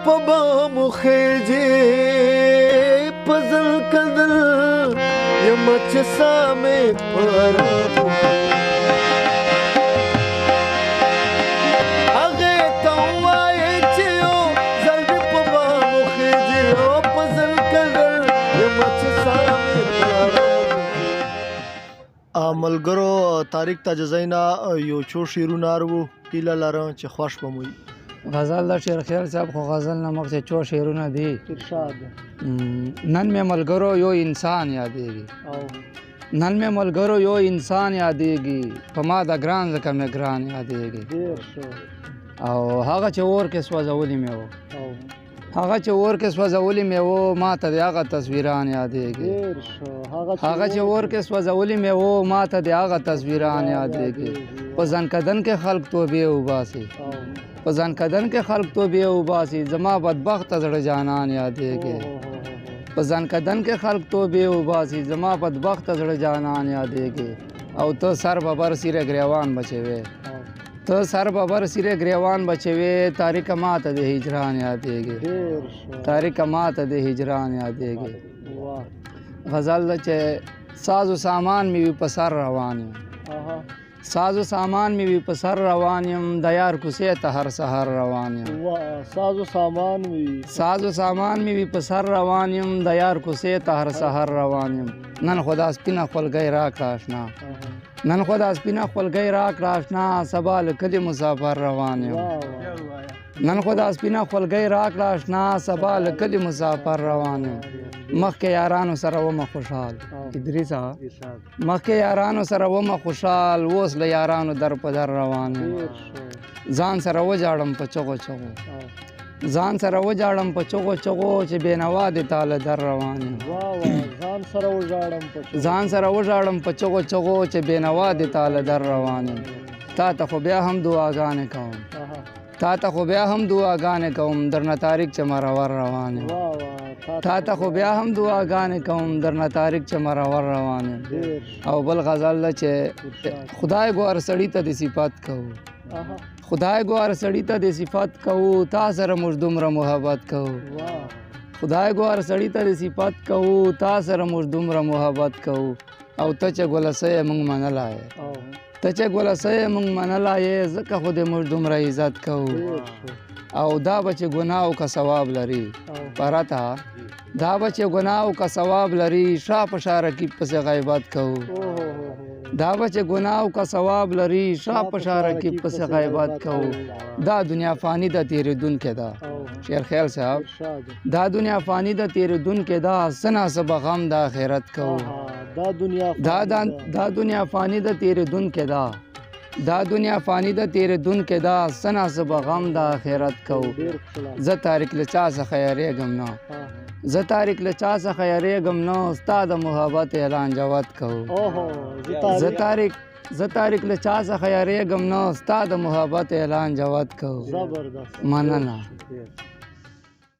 په بامو خېجې پزل کدل یم چې سامې پر هغې ته ووایې چې یو ځل دې په بامو خېجې پزل کدل یم چې سامې پر ملګرو طارق تاجزی نه یو څو شعرونه اورو هیله لرم چې خوښ به مو وي. غزل د شیرخیل صاحب خو غزل نه مخکې څو شعرونه دي. ارشاد. نن مې ملګرو یو انسان یادېږي، نن مې ملګرو یو انسان یادېږي، په ما د ګران ځکه مې ګران یادېږي. او هغه چې اور کې سوځولي مې وو، هغه چې اور کې سوځولي مې وو، ما ته د هغه تصویران یادېږي. هغه چې اور کې سوځولي مې وو، ما ته د هغه تصویران یادېږي. په ځنکدن کې خلق توبې وباسي، په ځنکدن کې خلق توبې وباسي، زما بدبخته زړه جانان یادېږي. په ځنکدن کې خلق توبې وباسي، زما بدبخته زړه جانان یادېږي. او ته سر ببر سیره ګریوان بچوې، ته سر ببر سیره ګریوان بچوې، طارق ماته د هجران یادېږي، طارق ماته د هجران یادېږي. غزل ده چې ساز و سامان مې وي په سر روان یم، ساز و سامان مې وي په سر روان یم، د یار کوڅې ته هر سحر روان یم. ساز و سامان وي، ساز و سامان مې وي په سر روان یم، د یار کوڅې ته هر سحر روان یم. نن خو دا سپینه خولګۍ راکړه اشنا، نن خو دا سپینه خولګۍ راکړه اشنا، سبا له کلي مسافر روان یم. نن خو دا سپینه خولګۍ راکړه اشنا، سبا له کلي مسافر روان یم. مخکې یارانو سره ومه خوشحال ادریسه، مخکې یارانو سره ومه خوشحال، اوس له یارانو در په در روان یم. ځان سره وجاړم په چغو چغو، ځان سره وجاړم په چغو چغو، چې بېنوا دې تاله در روان یم. ځان سره وژاړم په چغو چغو، چې بېنوا دې تاله در روان یم. تا ته خو بیا هم دعاګانې کوم، تا ته خو بیا هم دعاګانې کوم، درنه طارق چې مرور روان یم. تا ته خو بیا هم دعاګانې کوم، درنه طارق چې مرور روان یم. او بل غزل ده چې خدای ګوهر سړي ته د صفت کوو، خدای ګوهر سړي ته د صفت کوو، تا سره موږ دومره محبت کوو. خدای ګوهر سړي ته د صفت کوو، تا سره موږ دومره محبت کوو. او ته چې ګلسه یې موږ منلی، ته چې ګلسه یې موږ منلی، ځکه خو دې موږ دومره عزت کوو. او دا به چې ګناه او که ثواب لري پرته، دا به چې ګناه او که ثواب لري، شا په شا رقیب پسې غیبت کوو. دا به چې ګناه او که ثواب لري، شا په شا رقیب پسې غیبت کوو. دا دنیا فانی ده تېرېدونکې ده شیرخیل صاحب، دا دنیا فانی ده تېرېدونکې ده، څه ناڅه غم د آخرت کوو. دا دنیا فانی ده تېرېدونکې ده، دا دنیا فانی ده تېرېدونکې ده، څه ناڅه غم د آخرت کوو. زه طارق له چا څخه یریږم نه، زه طارق له چا څخه یریږم نه، ستا د محبت اعلان جوت کوو. زه طارق له چا څخه یریږم نه، ستا د محبت اعلان جوت کوو. مننه.